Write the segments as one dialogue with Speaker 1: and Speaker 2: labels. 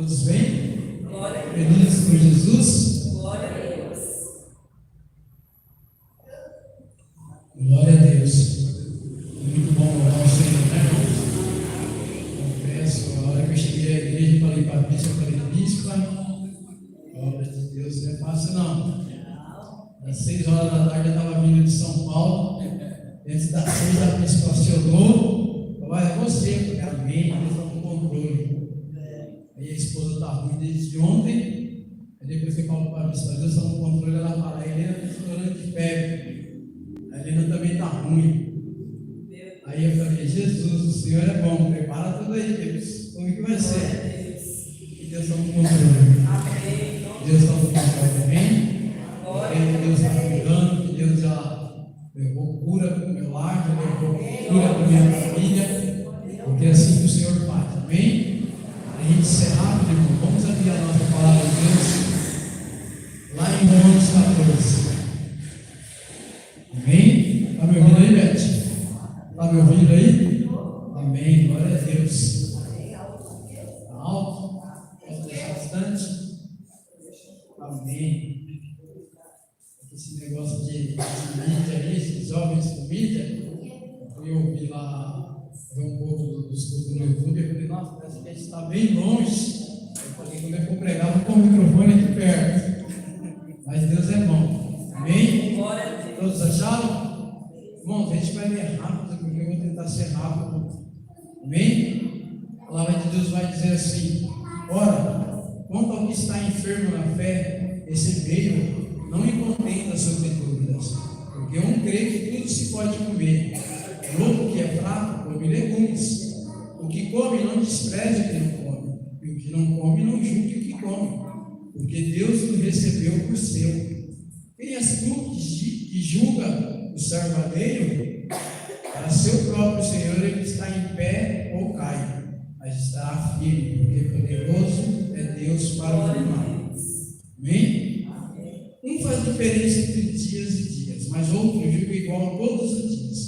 Speaker 1: Todos bem?
Speaker 2: Glória a Deus.
Speaker 1: Felizes com Jesus?
Speaker 2: Glória a Deus.
Speaker 1: Glória a Deus. Muito bom louvar o Senhor, né, irmãos? Confesso, a hora que eu cheguei à igreja, eu falei para a bispa, a obra de Deus não é fácil, não. Às 6 horas da tarde eu estava vindo de São Paulo. Antes das 6 a bispa acionou. Falou, é você, eu falei, amém, Deus está no controle. Aí a esposa está ruim desde ontem. Aí depois que eu falo para a bispa, Deus está no controle, ela fala, a Helena está estourando de febre. A Helena também está ruim. Aí eu falei, Jesus, o Senhor é bom, prepara tudo aí, Deus. Como é que vai ser? Que Deus está no controle.
Speaker 2: Amém.
Speaker 1: Deus está no controle, amém? Que Deus está cuidando, que Deus já levou cura para o meu lar, já levou cura para a minha família, porque é assim que o Senhor faz, amém? A gente ser rápido, irmão, vamos abrir a nossa palavra de Deus lá em Romanos 14. Amém? Está me ouvindo aí, Beth? Está me ouvindo aí? Amém, glória a Deus. Está alto? Posso deixar bastante? Amém. Esse negócio de mídia aí, esses jovens com mídia, eu ouvi lá, ver um pouco dos estudos no YouTube, eu falei, nossa, parece que a gente está bem longe. Eu falei, quando eu for pregar, vou pôr o microfone aqui perto. Mas Deus é bom. Amém? Todos acharam? Irmãos, a gente vai ler rápido, porque eu vou tentar ser rápido. Amém? A palavra de Deus vai dizer assim, ora, quanto ao que está enfermo na fé, esse veio não me contenta sobre dúvidas, porque um crê que tudo se pode comer, e outro que é fraco come legumes. O que come não despreze o que não come, e o que não come não julgue o que come, porque Deus o recebeu por seu. Quem és tu que julga o servo alheio? Para seu próprio Senhor ele está em pé ou cai, mas estará firme, porque poderoso é Deus para o firmar. Amém? Um faz diferença entre dias e dias, mas outro julga igual todos os dias.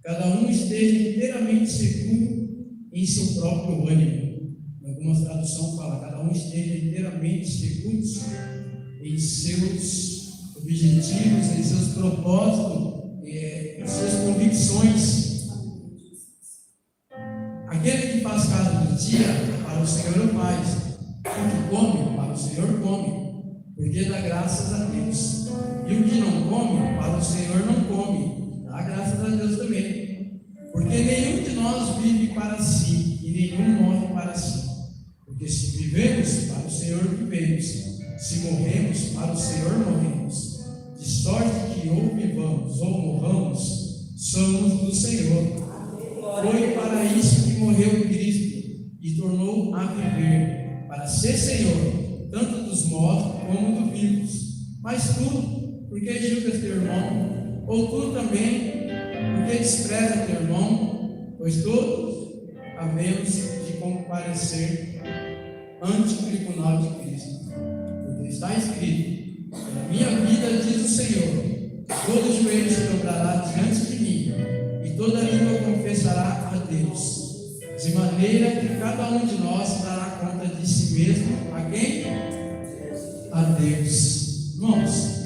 Speaker 1: Cada um esteja inteiramente seguro em seu próprio ânimo. Em algumas traduções fala, cada um esteja inteiramente seguro em seus objetivos, em seus propósitos, em suas convicções. Aquele que faz caso do dia, para o Senhor o faz. O que come, para o Senhor come, porque dá graças a Deus. E o que não come, para o Senhor não come, dá graças a Deus também. Porque nenhum de nós vive para si, e nenhum morre para si. Porque se vivemos, para o Senhor vivemos. Se morremos, para o Senhor morremos. De sorte que ou vivamos ou morramos, somos do Senhor. Foi para isso que morreu Cristo, e tornou a viver, para ser Senhor, tanto dos mortos como dos vivos. Mas tu, porque julgas teu irmão? Ou tu também, porque despreza teu irmão? Pois todos havemos de comparecer ante o tribunal de Cristo. Porque está escrito, na minha vida, diz o Senhor, todo joelho se dobrará diante de mim, e toda língua confessará a Deus. De maneira que cada um de nós dará conta de si mesmo a quem? A Deus. Irmãos,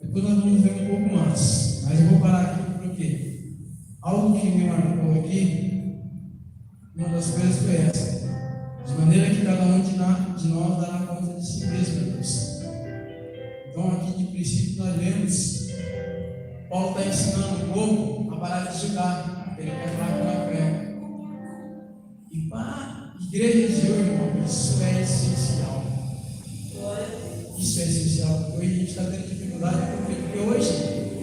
Speaker 1: depois nós vamos ver um pouco mais, mas eu vou parar aqui porque algo que me marcou aqui, uma das coisas foi essa. De maneira que cada um de nós dará conta de si mesmo a Deus. Então aqui de princípio nós vemos Paulo está ensinando o povo a parar de julgar, porque ele é fraco na fé. E para a igreja de hoje, irmão, isso é essencial. Isso é essencial, porque hoje a gente está tendo dificuldade, porque hoje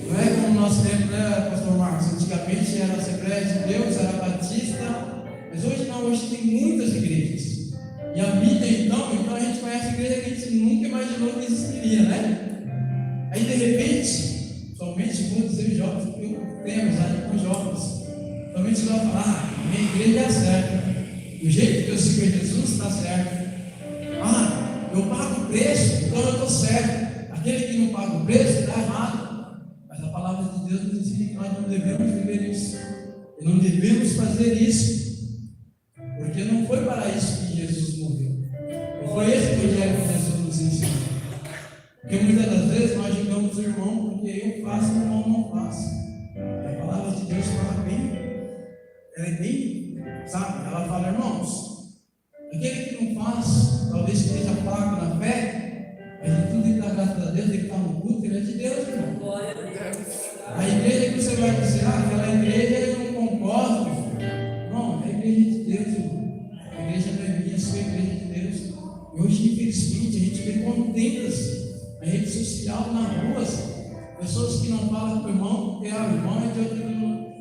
Speaker 1: não é como o nosso tempo, né, pastor Marcos? Antigamente era Assembleia de Deus, era Batista, mas hoje não, hoje tem muitas igrejas. E a mídia então a gente conhece a igreja que a gente nunca imaginou que existiria, né? Aí de repente, somente muitos eu jovens, eu tenho amizade com jovens, somente vai falar, minha igreja é certa. O jeito que eu sigo a Jesus está certo. Eu pago o preço, então eu estou certo. Aquele que não paga o preço está errado. Mas a palavra de Deus nos diz que nós não devemos viver isso. E não devemos fazer isso. Porque não foi para isso que Jesus morreu. Porque muitas das vezes nós julgamos o irmão porque eu faço e o irmão não faz. A palavra de Deus fala bem, ela é bem, sabe? Ela fala, irmãos, aquele que não faz, talvez esteja fraco na fé, mas de tudo que dá graças a Deus, ele está no culto, ele é de Deus, irmão.
Speaker 2: Glória a Deus.
Speaker 1: A igreja que você vai dizer, aquela igreja eu não concordo. Não, é a igreja de Deus, irmão. A igreja não é minha, sua igreja de Deus. E hoje, infelizmente, a gente vê contendas na rede social, nas ruas, pessoas que não falam com o irmão, porque o irmão é de outra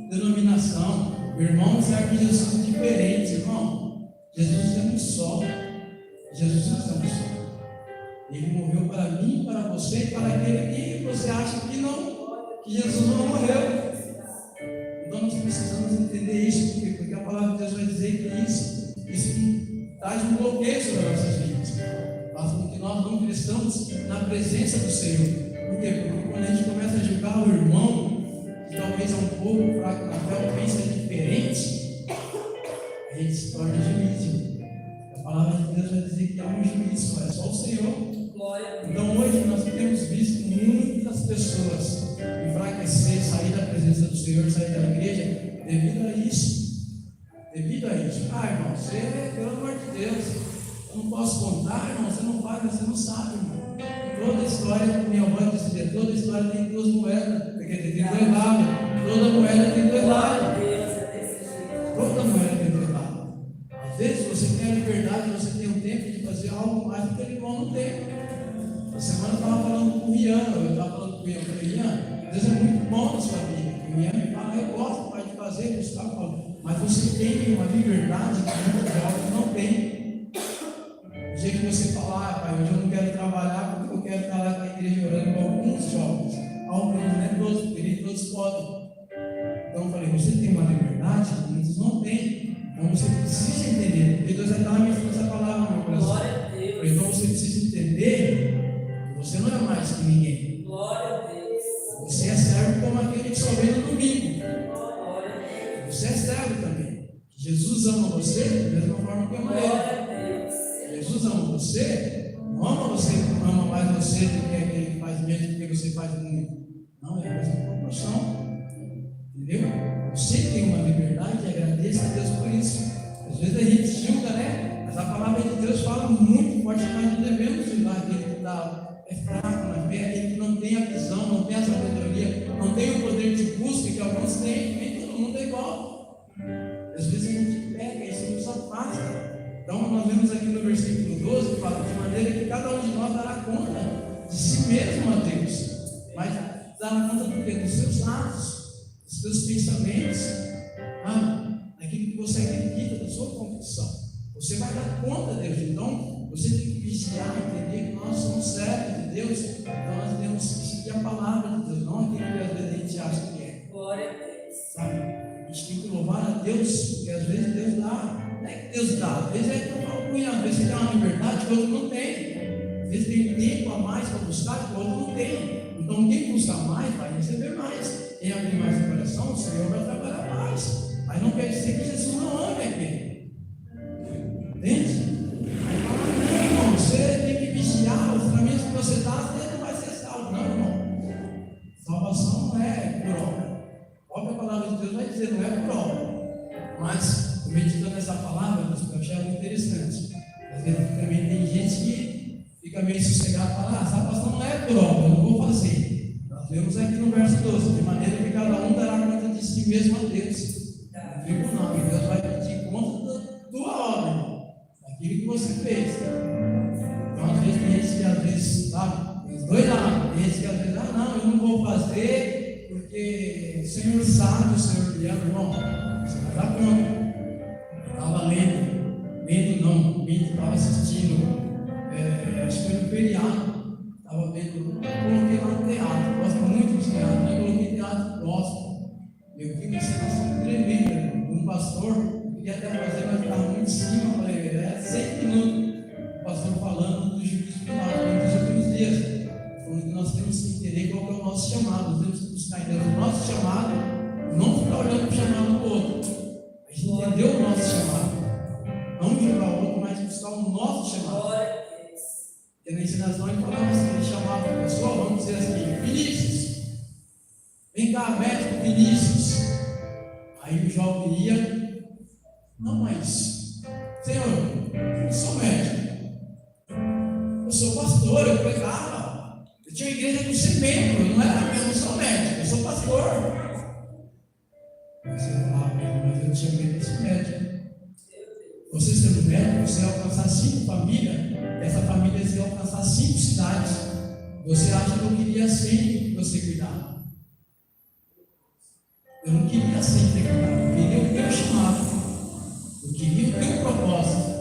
Speaker 1: denominação. O irmão serve Jesus diferente, irmão. Jesus é um só. Jesus é um só. Ele morreu para mim, para você e para aquele que você acha que não, que Jesus não morreu. Então nós precisamos entender isso, porque a palavra de Deus vai dizer que isso traz um bloqueio sobre as nossas vidas. Faz com que nós não cresçamos na presença do Senhor. Por quê? Porque quando a gente começa a julgar o irmão, que talvez é um pouco fraco na fé, ou pensa diferente, a gente se torna juízo. A palavra de Deus vai dizer que há um juízo, é só o Senhor. Então hoje nós temos visto muitas pessoas enfraquecer, sair da presença do Senhor, sair da igreja, devido a isso. Devido a isso. Irmão, você, pelo amor de Deus, eu não posso contar, irmão, você não faz, você não sabe, irmão. Toda história, minha avó dizia, toda história tem duas moedas, porque tem dois lados. Toda moeda tem dois lados. Toda moeda tem dois lados. Às vezes você tem a liberdade, você tem o tempo de fazer algo mais do que o irmão não tem. Essa semana eu estava falando com o Ian, Deus é muito bom na sua vida. O Ian me fala, eu gosto, pai, de fazer, buscar, mas você tem uma liberdade que muitos jovens não têm. O dia que você falar, pai, hoje eu não quero trabalhar porque eu quero estar lá na igreja orando com alguns jovens. Alguns, né? Todos, porque nem todos podem. Então eu falei, você tem uma liberdade que muitos não têm. Então você precisa entender, porque Deus já estava me falando essa palavra no meu coração. Então você precisa entender que você não é mais que ninguém.
Speaker 2: Glória a Deus.
Speaker 1: Você é servo como aquele que só vem no domingo. Você é servo também. Jesus ama você da mesma forma que ama ele. Jesus ama você, não ama você, não ama mais você do que aquele que faz menos do que você faz muito. Não, é a mesma proporção. Entendeu? Você tem uma liberdade e agradeça a Deus por isso. Às vezes a gente julga, né? Mas a palavra de Deus fala muito forte que nós não devemos julgar aquele que é fraco na fé, aquele que não tem a visão, não tem a sabedoria, não tem o poder de busca que alguns têm, nem todo mundo é igual. Às vezes a gente pega e isso nos afasta. Então nós vemos aqui no versículo 12, fala de maneira que cada um de nós dará conta de si mesmo a Deus. Mas dará conta do quê? Dos seus atos, dos seus pensamentos, daquilo que você acredita, da sua convicção. Você vai dar conta, Deus. Então, você tem que vigiar, entender que nós somos servos de Deus. Então, nós temos que seguir a palavra de Deus, não aquilo que às vezes a gente acha que é.
Speaker 2: Glória a Deus.
Speaker 1: Sabe? A gente tem que louvar a Deus, porque às vezes Deus dá. Não é que Deus dá, às vezes é que eu falo com ele, às vezes você tem uma liberdade que o outro não tem. Às vezes tem tempo a mais para buscar que o outro não tem. Então, quem buscar mais vai receber mais. Quem abrir mais o coração, o Senhor vai trabalhar mais. Mas não quer dizer que Jesus não ame aquele. Entende? Aí fala, não, irmão, você tem que vigiar, os caminhos que você dá, você não vai ser salvo. Não, irmão. Salvação não é por obra. Obra, a palavra de Deus vai dizer, não é por obra. Mas, meditando nessa palavra, eu achei algo interessante. Às vezes também tem gente que fica meio sossegado e fala, salvação não é por obra, eu não vou fazer. Nós vemos aqui no verso 12, de maneira que cada um dará conta de si mesmo a Deus. Tribunal, e Deus vai pedir conta da tua obra, daquilo que você fez. Então, às vezes, tem gente que, às vezes, sabe, tem os dois lados. Tem gente que, às vezes, não, eu não vou fazer, porque o Senhor sabe, o Senhor me ama, irmão. Você vai dar conta. Eu estava estava assistindo, acho que foi no feriado, estava vendo, coloquei lá no teatro, gosto muito de teatro, eu coloquei teatro gospel. Eu vi uma situação tremenda, um pastor, eu queria até fazer, mas estava muito em cima, falei, 100 minutos, o pastor falando do juízo final, dos últimos dias, falando que nós temos que entender qual é o nosso chamado, nós temos que buscar entender o nosso chamado, não ficar olhando para o chamado do outro, a gente entendeu o nosso chamado, não julgar o outro, mas buscar o nosso chamado. E Porque na ensinação ele falava assim, ele chamava a pessoa, vamos dizer assim, Vinícius, vem cá, médico Vinícius. Aí o jovem ia, não, mas, Senhor, eu não sou médico, eu sou pastor, eu pregava, eu tinha igreja com ser membro, eu não sou médico, eu sou pastor. Aí você falava, mas eu tinha medo de ser médico. Você sendo médico, você ia alcançar 5 famílias, essa família ia alcançar 5 cidades. Você acha que eu queria sempre que você cuidava? Eu não queria sempre cuidar, eu queria o teu chamado, eu queria o teu propósito,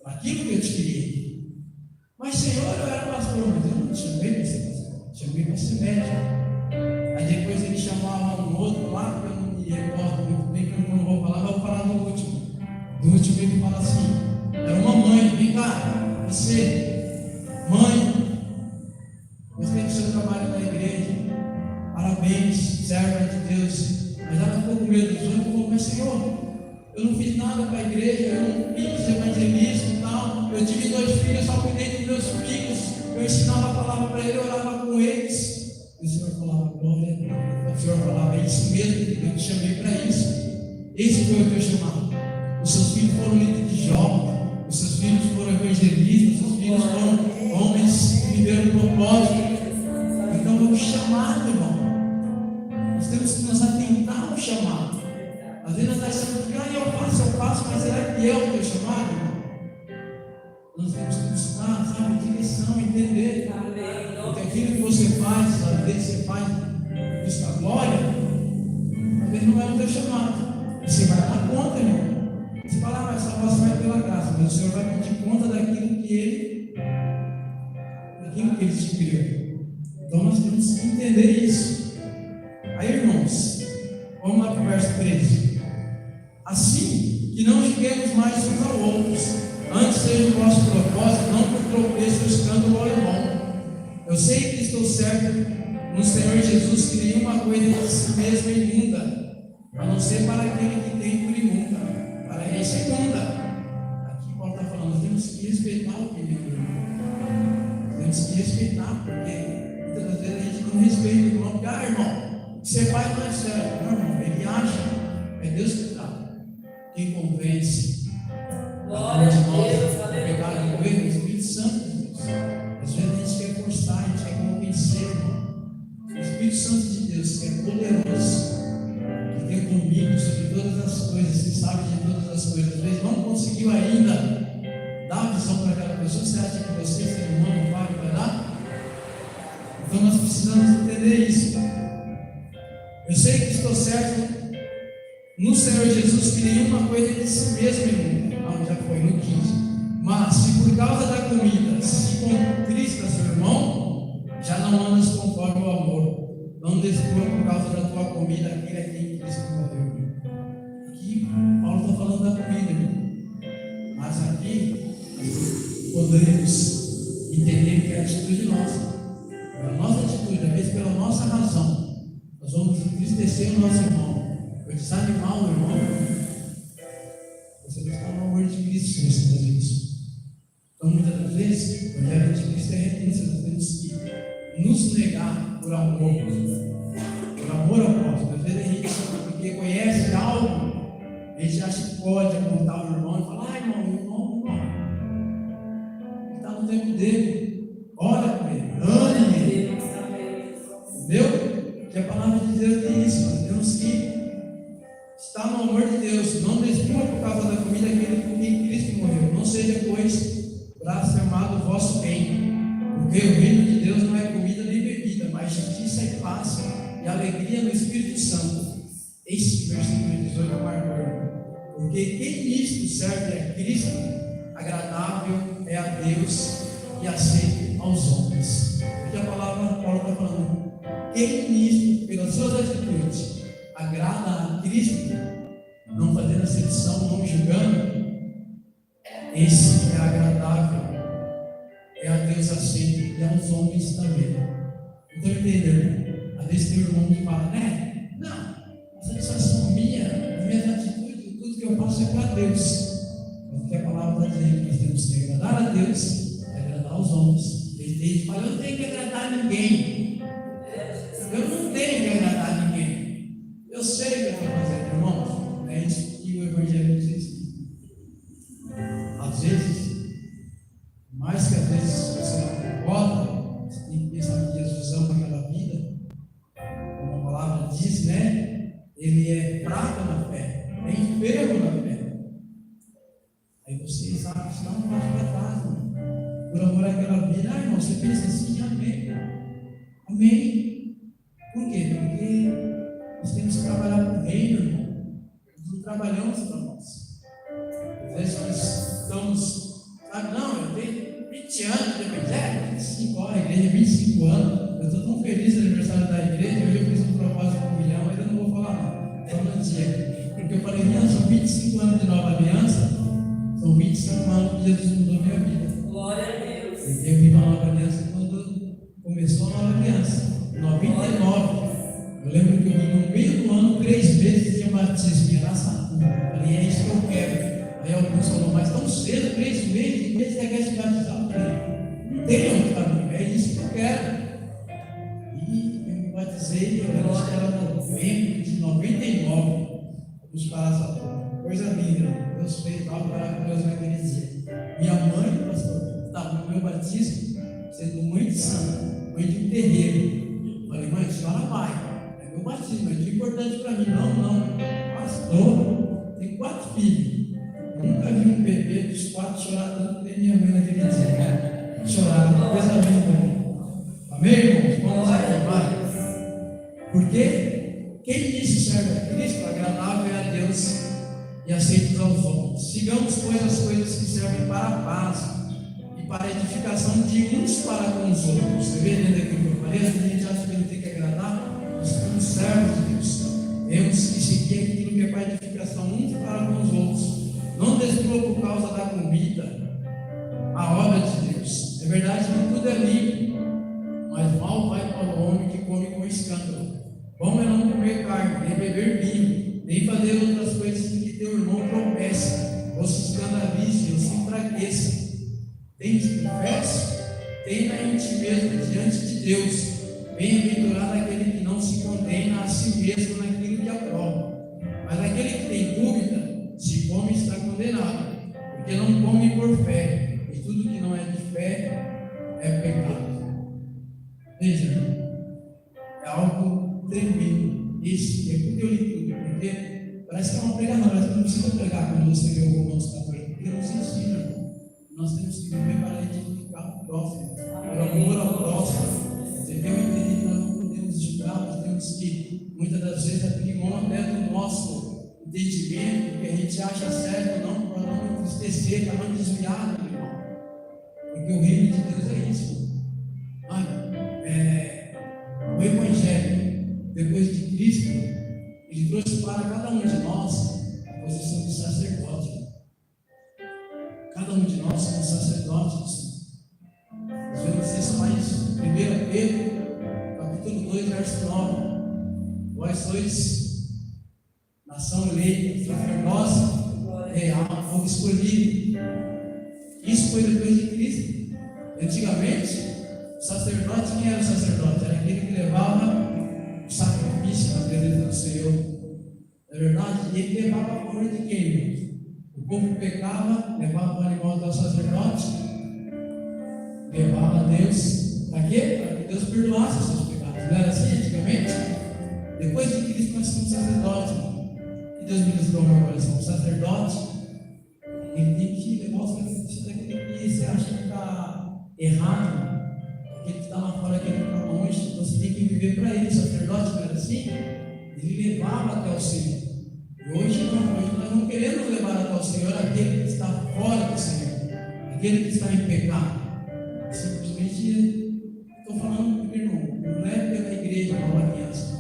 Speaker 1: aquilo que eu te queria. Mas, Senhor, eu era pastor, mas eu não te chamei para ser pastor, eu te chamei para ser médico. Aí depois ele chamava um outro lá, que eu não me recordo muito bem, que eu não vou falar, mas vou falar no último. No último ele fala assim, era uma mãe, vem cá, você, mãe, gostei do seu trabalho na igreja, parabéns, serva de Deus, mas ela ficou com medo dos outros, falou, mas Senhor, eu não fiz nada para a igreja, eu não fiz evangelismo e tal, eu tive 2 filhos, só cuidei dos meus filhos, eu ensinava a palavra para ele, eu orava com eles. E o Senhor falava, glória a Deus. O Senhor falava, é isso mesmo, eu te chamei para isso. Esse foi o teu chamado. Os seus filhos foram líderes de jovens, os seus filhos foram evangelistas, os seus filhos foram homens que viveram o propósito. Então é um chamado, irmão. Nós temos que nos atentar ao chamado. Às vezes nós achamos que eu faço, mas será que é o teu chamado, irmão? Nós temos que buscar, sabe, direção, entender. Porque aquilo que você faz, às vezes você faz, busca glória, às vezes não é o teu chamado. Você vai dar conta, irmão. Você fala, mas a salvação é pela graça, mas o Senhor vai pedir conta daquilo que Ele te criou. Então nós temos que entender isso. Aí, irmãos, vamos lá para o verso 13. Assim que não julguemos mais uns aos outros, antes seja o vosso propósito, não por tropeço ou escândalo ao irmão. Eu sei que estou certo no Senhor Jesus que nenhuma coisa de si mesmo é imunda, a não ser para aquele que tem por imunda, para esse é imunda. Aqui Paulo está falando, nós temos que respeitar o que ele criou. Temos que respeitar, porque muitas das vezes a gente não respeita o irmão, porque, irmão, o que você faz não é certo. Não, irmão, ele acha, é Deus que dá. Quem convence
Speaker 2: Glória a Deus,
Speaker 1: o pecado do erro, o Espírito Santo de Deus. Às vezes a gente quer forçar, a gente quer convencer, irmão. O Espírito Santo de Deus, que é poderoso, que tem domínio sobre todas as coisas, que sabe de todas as coisas, às vezes não conseguiu ainda dar a visão para aquela pessoa. Você acha que você, ser humano, vai dar? Então nós precisamos entender isso. Eu sei que estou certo no Senhor Jesus que nenhuma coisa de si mesmo é imunda. Não, já foi no 15. Mas se por causa da comida se contrista seu irmão, já não andas conforme o amor. Não destrua por causa da tua comida aquele a quem Cristo morreu. Aqui Paulo está falando da comida, irmão. Mas aqui podemos entender que é a atitude nossa. Pela nossa atitude, às vezes pela nossa razão, nós vamos entristecer o nosso irmão. Eu desanimar o irmão. Você está no amor de Cristo se você fazer isso. Então, muitas das vezes, o evangelho de Cristo é renúncia. Nós temos que nos negar por amor. Por amor ao próximo. Às vezes a gente, porque conhece algo, a gente acha que pode apontar o irmão e falar: irmão, ele está no tempo dele. Olha para ele, ame ele. Entendeu? Que a palavra de Deus diz isso. Nós temos que está no amor de Deus, não destrua por causa da comida aquele por quem Cristo morreu. Não seja, pois, blasfemado o vosso bem, porque o reino de Deus não é comida nem bebida, mas justiça e paz e alegria no Espírito Santo. Este versículo 18 é marcou. Porque quem nisto serve a Cristo, agradável é a Deus e aceito aos homens. Porque a palavra Paulo está falando, quem nisto, pelas suas atitudes, agrada a Cristo, não fazendo acepção, não julgando, esse é agradável, é a Deus aceito e aos homens também. Então, entendeu? Às vezes tem um irmão que fala, né? Não, a satisfação minha, as minhas atitudes, tudo que eu faço é para Deus. Mas o que a palavra está dizendo, nós temos que agradar a Deus e agradar agradar os homens. Ele fala, eu não tenho que agradar ninguém. Eu não tenho que agradar ninguém. Eu sei o que eu estou fazendo, irmãos. É isso que o Evangelho nos ensina. Às vezes, mais que às vezes você acorda, você tem que pensar que Jesus ama aquela vida, como a palavra diz, né? Ele é fraco na fé, é enfermo na fé. Aí você sabe que não pode para trás, irmão. Por amor àquela vida, irmão, você pensa assim, amém. Amém. Por quê? Porque nós temos que trabalhar para o reino, irmão. Nós não trabalhamos para nós. Às vezes nós estamos, sabe, não, eu tenho 20 anos de evangelho, 25 horas, a igreja, 25 anos. Eu estou tão feliz no aniversário da igreja, hoje eu fiz um propósito com o Milhão, mas eu não vou falar não, só no dia. Porque eu falei, não, são 25 anos de nova aliança, são 25 anos que Jesus mudou minha vida.
Speaker 2: Glória a Deus.
Speaker 1: Eu vi uma nova aliança quando começou a nova aliança, em 99. Eu lembro que eu vi no meio do ano, 3 vezes tinha batismo, em Araçatuba. Eu falei, é isso que eu quero. Aí alguns falou, mas tão cedo, 3 meses, que vezes você quer se batizar? Eu falei, não tem onde para mim, é isso que eu quero. E eu me batizei, eu lembro que era novembro de 99, nos Paraçatuba. Coisa linda, Deus fez algo maravilhoso naquele dia. Minha mãe, pastor, estava no meu batismo, sendo mãe de santo, mãe de um terreiro. Eu falei, mãe, a senhora vai, é meu batismo, é muito importante para mim. Não, pastor, tem 4 filhos. Eu nunca vi um bebê dos 4 chorar tanto que nem minha mãe naquele dia. Chorar, coisa linda. Amém, irmãos? Vamos lá, porque quem disse serve a Cristo, agradável é a Deus e aceitos aos homens. Sigamos, pois, as coisas que servem para a paz e para a edificação de uns para com os outros. Você vê dentro daquilo que eu falei, a gente acha que não tem que agradar, nós somos servos de Deus. Temos que seguir aquilo que é para a edificação uns para com os outros. Não destrua por causa da comida a obra de Deus. É verdade que tudo é limpo, mas mal vai para o homem que come com escândalo. Bom é não comer carne, nem beber vinho, nem fazer outras coisas em que teu irmão tropece, ou se escandalize, ou se enfraqueça. Tens confesso? Tenha em ti mesmo diante de Deus. Bem-aventurado aquele que não se condena a si mesmo naquilo que aprova. Mas aquele que tem dúvida, se come está condenado, porque não come por fé, e tudo que não é de fé é pecado. Veja, é algo tremendo. Isso é porque eu li tudo, porque parece que é uma pregação, mas não precisa pregar quando você vê o Romanos 14, porque nos ensina. Nós temos que viver para edificar o próximo, por amor ao próximo. Entendeu? Entender que nós não podemos julgar, nós temos que, muitas das vezes, abrir mão até do nosso entendimento, que a gente acha certo, não, para não entristecer, para não desviar, meu irmão. Porque o reino de Deus é isso. O Evangelho, depois de Cristo, ele trouxe para cada um de nós a posição de sacerdote. Cada um de nós somos sacerdotes. Nós vemos isso mais 1 Pedro, capítulo 2, verso 9. Vós sois nação eleita, sacerdócio real, povo escolhido. Isso foi depois de Cristo. Antigamente, o sacerdote, quem era o sacerdote? Era aquele que levava o sacrifício na presença do Senhor. É verdade? E ele levava a favor de quem? O povo pecava, levava o animal do sacerdote, levava a Deus. Para quê? Para que Deus perdoasse os seus pecados. Não era assim antigamente? Depois de Cristo nós somos sacerdote. E Deus me mostrou meu coração. O sacerdote, ele tem que levar o sacrifício daquele que você acha que está errado, aquele que está lá fora, aquele que está longe. Você tem que viver para ele. O sacerdote não era assim? Ele levava até o Senhor. E hoje nós não queremos levar até o Senhor aquele que está fora do Senhor, aquele que está em pecado. Simplesmente, estou falando primeiro, não é pela igreja Nova Aliança,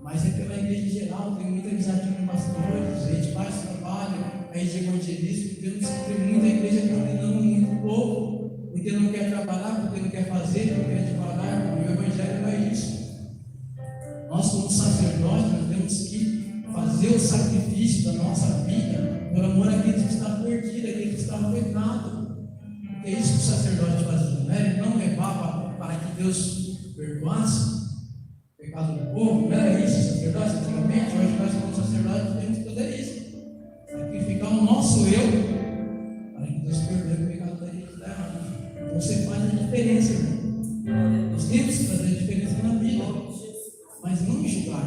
Speaker 1: mas é pela igreja em geral. Tem muita amizade com pastores, a gente faz trabalho, a gente evangeliza, porque não se tem muita igreja condenando muito povo, porque não quer trabalhar, porque não quer fazer, porque quer devagar, porque o Evangelho não é isso. Nós, como sacerdotes, nós temos que fazer o sacrifício da nossa vida por amor àquele que está perdido, aquele que está no pecado. Porque é isso que o sacerdote fazia. velha, não levava para que Deus perdoasse o pecado do povo. Não era isso o sacerdócio antigamente. Hoje nós, como sacerdotes, temos que fazer isso, sacrificar o nosso eu para que Deus perdoe o pecado da gente terra. Você faz a diferença, irmão. Nós temos que fazer a diferença na vida, mas não julgar.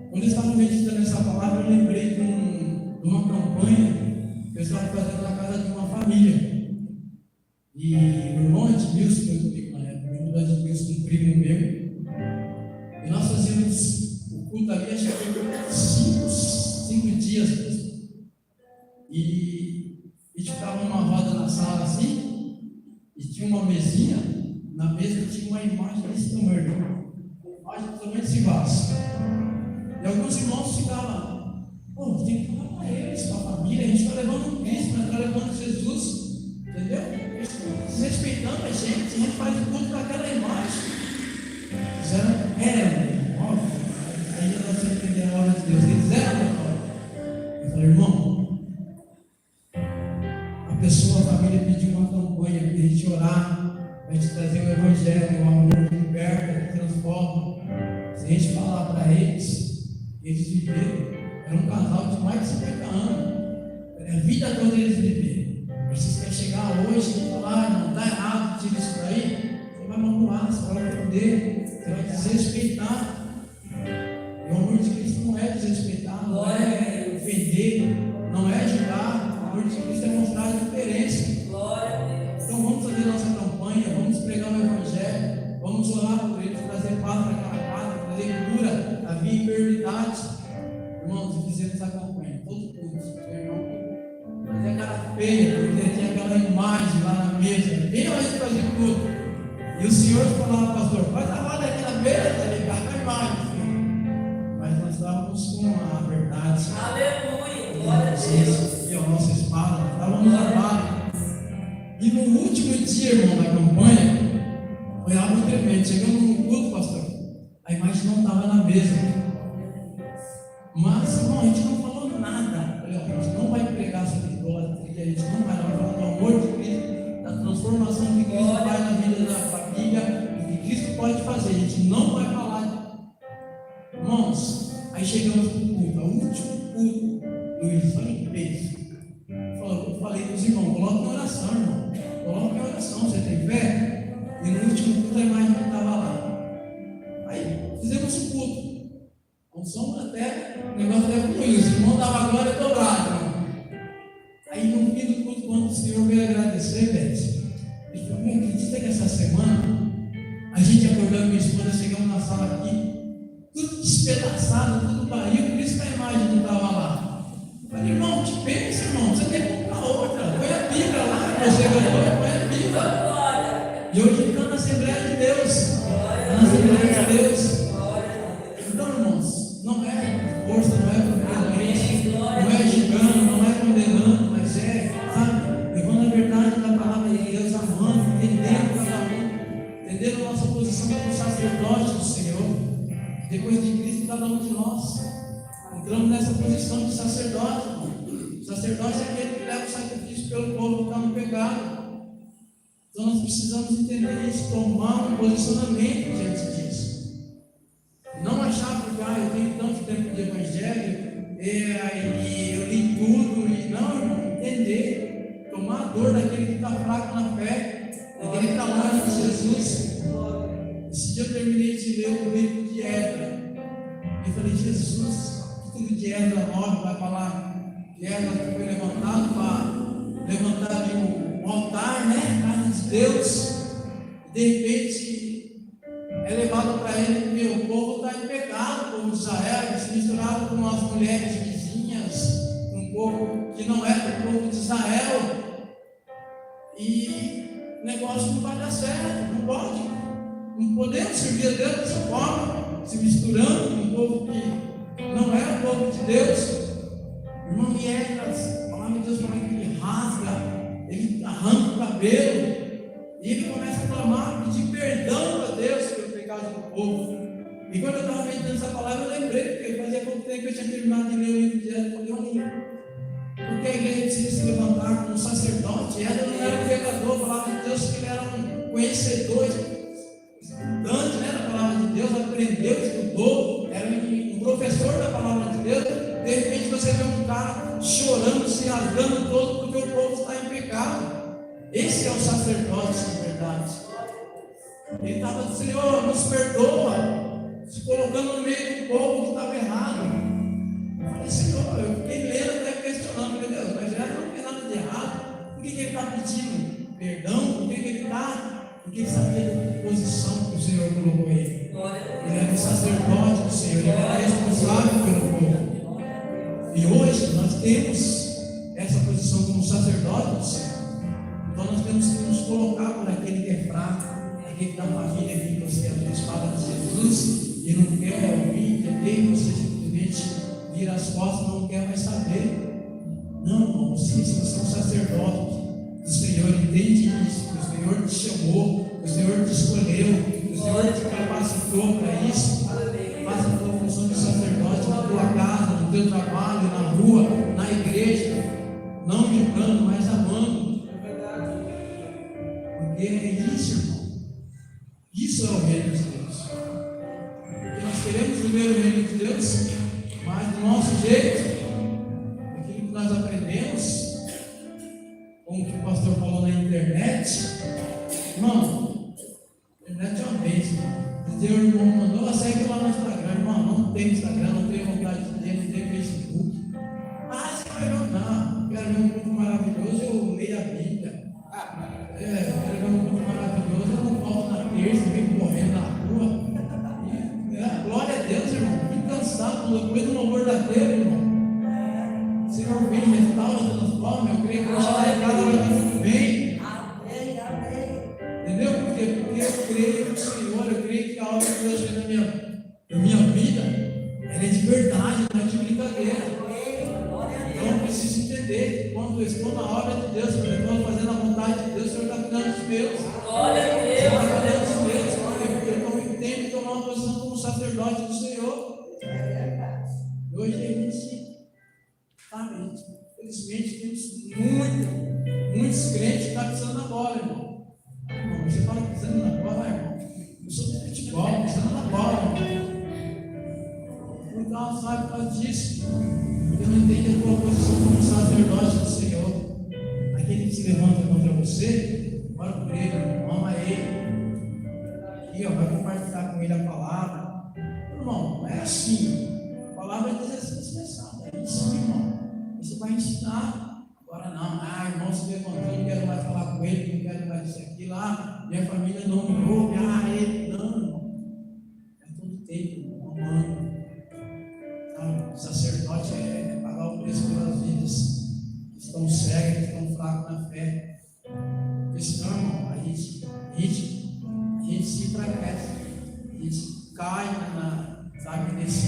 Speaker 1: Quando eu estava meditando essa palavra, eu lembrei de uma campanha que eu estava fazendo na casa de uma família. E o irmão Edmilson, que eu comigo na época, o irmão Edmilson, um primo meu, e nós fazíamos o culto ali, acho que foi 5 dias mesmo. E a gente ficava numa roda na sala assim, e tinha uma mesinha, na mesa tinha uma imagem desse tamanho, uma imagem do tamanho desse vaso. E alguns irmãos ficavam, pô, tem que falar para eles, para a família, a gente está levando Cristo, está levando Jesus, entendeu? Respeitando a gente faz o culto daquela imagem. Óbvio, aí nós temos que entender a obra de Deus. Eles eram da obra. Eu falei, irmão, a pessoa, a família pediu uma campanha para a gente orar, para a gente trazer o Evangelho, o amor que liberta, que transforma. Se a gente falar para eles viveram. Era um casal de mais de 50 anos. A vida toda eles viveram. Vocês querem chegar hoje e falar, não, está errado, tira isso daí, você vai magoar, você vai ofender, você vai desrespeitar. E o amor de Cristo não é desrespeitar, não é ofender, não é julgar. O amor de Cristo é mostrar a diferença. Então vamos fazer nossa campanha, vamos pregar o Evangelho, vamos orar por eles, trazer paz para aquela casa, trazer cura, a vida e enfermidade. Irmãos, fizemos a campanha, todo culto, irmão. Fazia cara feia, porque tinha aquela imagem lá na mesa. Quem vai fazer tudo? E o Senhor falava, pastor, faz a roda aqui na mesa, ligar com a imagem. Filho. Mas nós estávamos com a verdade.
Speaker 2: Aleluia, glória a Deus.
Speaker 1: E a nossa espada, nós estávamos armados. E no último dia, irmão, da campanha, foi algo tremendo. Chegamos no culto, pastor, a imagem não estava na mesa. Mas, irmão, a gente não falou nada. A gente não vai pregar sobre idolatria, a gente não vai falar do amor de Cristo, da transformação que Cristo faz na vida da família, o que Cristo pode fazer. A gente não vai falar. Irmãos, aí chegamos no culto, o último culto, Luiz, olha que peso. Eu falei para os irmãos, coloque em oração, irmão. Coloque em oração, você tem fé? E no último culto a imagem não estava lá. Aí fizemos o culto. Com som até, o negócio até ruim, os irmãos davam glória dobrada. Né? Aí no fim do culto, quando o Senhor veio agradecer, Beth, ele falou, me acredita que essa semana a gente acordando minha esposa, chegamos na sala aqui, tudo despedaçado, tudo barril, por isso que a imagem não estava lá. Eu falei, irmão, te pensa, irmão, você tem que comprar outra, põe a Bíblia lá, você ganhou, põe a Bíblia. E hoje está na Assembleia de Deus, na Assembleia de Deus. Então, irmãos, não é força, não é violência, não é julgando, não é condenando, mas é, sabe, levando a verdade da palavra de Deus, amando, entendendo cada um, entendendo a nossa posição como sacerdote do Senhor. Depois de Cristo, cada um de nós entramos nessa posição de sacerdote. O sacerdote é aquele que leva o sacrifício pelo povo que está no pecado. Então nós precisamos entender isso, tomar um posicionamento diante disso. Não achar porque eu tenho tanto tempo de evangelho e eu li tudo, e não, irmão, entender, tomar a dor daquele que está fraco na fé, daquele que está longe de Jesus. Esse dia eu terminei de ler o livro de Esdras. Eu falei, Jesus, o livro de Esdras 9 vai falar que Esdras foi levantado para levantar ali um altar, né? Casa de Deus. De repente é levado para ele que o povo está em pecado, o povo de Israel, se misturado com as mulheres vizinhas, com um povo que não é do povo de Israel. E o negócio não vai dar certo, não pode. Não podemos servir a Deus dessa forma, se misturando com um povo que não é o povo de Deus. Irmão, e a palavra de Deus fala que ele rasga, ele arranca o cabelo, e ele começa a clamar, pedir perdão a Deus pelo pecado do povo. E quando eu estava meditando essa palavra, eu lembrei, porque fazia pouco tempo que eu tinha terminado de ler o livro de Esdras. Porque a igreja precisa se levantar como sacerdote. Esdras não era um pecador, falava de Deus que ele era um você vê um cara chorando, se rasgando todo, porque o povo está em pecado. Esse é o sacerdócio de verdade. Ele estava dizendo: Senhor, nos perdoa, se colocando no meio de um povo que estava errado. Eu falei: Senhor, eu fiquei lendo até questionando, meu Deus, mas já não tem nada de errado. Por que ele está pedindo perdão? Por que ele está? Porque ele sabia da posição que o Senhor colocou ele. Ele era o sacerdote do Senhor, ele era responsável pelo povo. E hoje nós temos essa posição como sacerdote do Senhor. Então nós temos que nos colocar por aquele que é fraco, aquele que da família que você às vezes fala de Jesus e não quer ouvir, entender, você simplesmente vira as costas e não quer mais saber. Não, irmão, você é um sacerdote do Senhor, entende isso, que o Senhor te chamou, que o Senhor te escolheu, que o Senhor te capacitou para isso. Faça a tua função de sacerdote na tua casa, no teu trabalho, na rua, na igreja, não julgando, mas amando. Porque é isso, irmão. Isso é o reino de Deus. Porque nós queremos viver o reino de Deus, mas do nosso jeito, aquilo que nós aprendemos, como que o pastor falou na internet, irmão, a internet é uma bênção. O teu irmão mandou, segue lá no Instagram, irmão, não tem Instagram, não tem vontade de ter, não tem Facebook. Ah, você vai ver, não, quero ver um povo maravilhoso, eu leio a Bíblia. Quero ver um povo maravilhoso, eu não volto na terça, venho correndo na rua. Glória a Deus, irmão, fico cansado, depois do louvor da terra, irmão. O Senhor vem, restaura, transforma, eu creio que eu chegar em casa vai estar muito bem. Entendeu? Porque eu creio no Senhor, eu creio que a obra que Deus fez na minha vida, ela é de verdade, não é de brincadeira. Então eu preciso entender que quando eu estou na obra de Deus, quando eu estou fazendo a vontade de Deus, o Senhor está cuidando dos meus.
Speaker 2: Glória a Deus.
Speaker 1: Está cuidando dos meus, porque eu tenho que tomar uma posição como sacerdote do Senhor. E hoje a gente, sabe, infelizmente temos muitos crentes que estão pisando na bola, irmão. Você fala pisando na bola, irmão. Eu sou de futebol, pisando na bola, irmão. Então, sabe por causa disso? Eu não entendo a tua posição como sacerdote do Senhor. Aquele que se levanta contra você, ora por ele, ama ele. E vai compartilhar com ele a palavra. Irmão, não é assim. A palavra diz assim, é isso, irmão. Você vai ensinar. Agora não, irmão se levantou, não quero mais falar com ele, não quero mais isso aqui lá, minha família não me ouve, ele, não, irmão. É todo tempo, amando. O sacerdote é pagar o preço pelas vidas que estão cegas, que estão fracos na fé. Porque senão, irmão, a gente se enfraquece, a gente cai nesse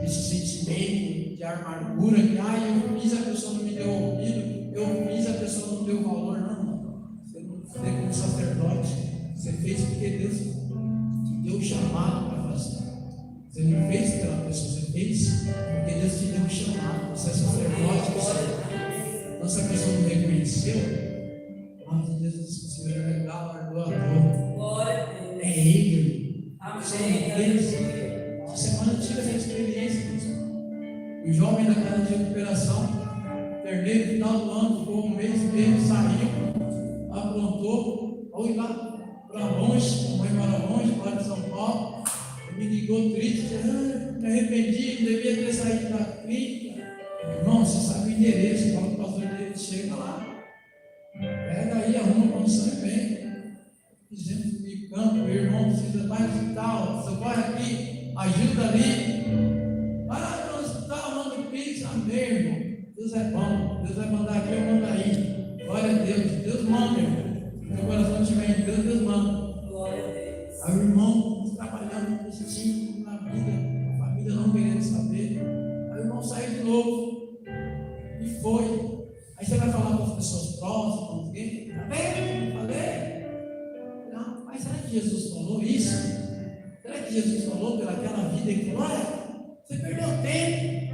Speaker 1: sentimento de amargura, que eu fiz, a pessoa não me deu ouvido, eu fiz, a pessoa não deu valor. Não, irmão. Você não fez como sacerdote, você fez porque Deus te deu o chamado para fazer. Você não fez pela pessoa, você fez porque Deus te deu um chamado. Você é sacerdote, então se a pessoa não reconheceu, Deus disse que o Senhor é legal, largou a dor.
Speaker 2: Glória a Deus.
Speaker 1: É Ele.
Speaker 2: Amém.
Speaker 1: Essa semana eu tive essa experiência, o jovem da casa de recuperação, terminei no final do ano, ficou um mês dele, saiu, aprontou, foi lá para longe, a mãe mora longe, mora em São Paulo, me ligou triste, me arrependi, não devia ter saído da clínica. Irmão, você sabe o endereço, quando o pastor dele chega lá, pega aí, arruma condição e vem. Dizendo que me campo, meu irmão precisa mais de tal, você vai aqui, ajuda ali. Vai lá no hospital, manda o Pix, amém, irmão. Deus é bom, Deus vai mandar aqui, eu mando aí. Glória a Deus, Deus manda, irmão. Se o coração estiver em Deus, Deus manda.
Speaker 2: Glória a Deus.
Speaker 1: Aí o irmão trabalhando positivo na vida, a família não querendo saber. Aí o irmão saiu de novo e foi. Aí você vai falar com as pessoas próximas, com alguém, tá vendo? Falei. Não, mas será que Jesus falou isso? Será que Jesus falou pelaquela vida que olha, você perdeu tempo?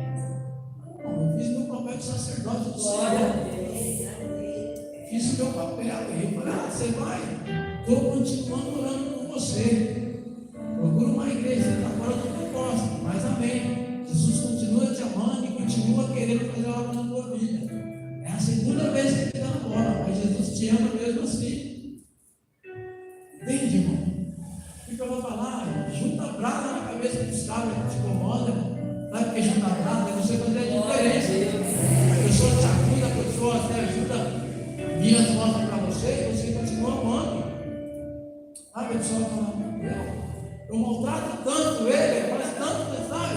Speaker 1: Não, eu fiz meu papel de sacerdote do Senhor. Fiz o meu papel. Eu falei, você vai? Estou continuando orando com você. Procura uma igreja, está fora do propósito, mas amém. Jesus continua te amando e continua querendo queira fazer algo na tua vida. É a segunda vez que ele dá a bola, mas Jesus te ama mesmo assim. Entende, irmão? O que eu vou falar? Junta brasa na cabeça dos caras que te incomodam. Sabe o que é juntar brasa? É você fazer a diferença. A pessoa te ajuda, a pessoa até ajuda, vira as costas para você e você continua amando. Sabe, a pessoa fala, eu maltrato tanto ele faz tanto, sabe?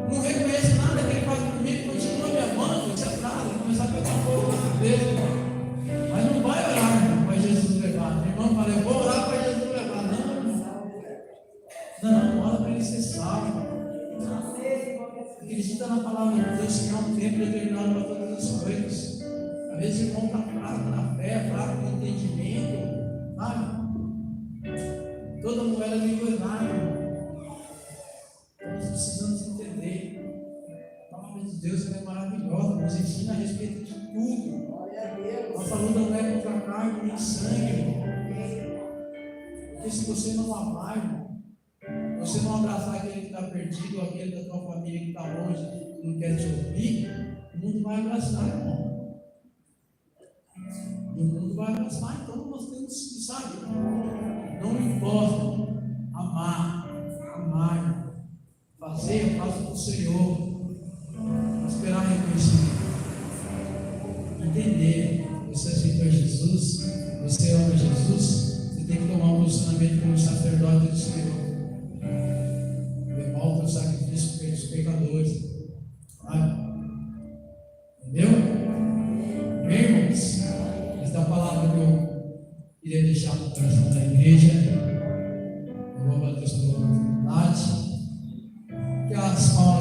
Speaker 1: Não reconheço nada que ele faz comigo, continua me amando, você atrasa, começar a pegar fogo na cabeça. Mas não vai orar para Jesus levar. Meu irmão fala, eu vou orar para Jesus levar. Não, ora para ele ser salvo. Acredita na palavra de Deus que há um tempo determinado para todas as coisas. Às vezes o irmão está fraco na fé, fraco no entendimento, sabe? Toda moeda vem coisada, irmão. Nós precisamos entender. A palavra de Deus é maravilhosa, nos ensina a respeito de tudo. Nossa luta não é contra a carne nem sangue, irmão. Porque se você não amar, irmão, você não abraçar aquele que está perdido, ou aquele da tua família que está longe, que não quer te ouvir, o mundo vai abraçar, irmão. O mundo vai abraçar, então nós temos que, sabe, não importa, amar, fazer a causa do Senhor, esperar reconhecimento, entender, você aceitou Jesus, você ama Jesus, você tem que tomar um posicionamento como sacerdote do Senhor. Volta o sacrifício pelos pecadores. Entendeu? Bem, irmãos, esta palavra que eu queria deixar no coração da igreja, eu vou bater sobre a oportunidade, que as palavras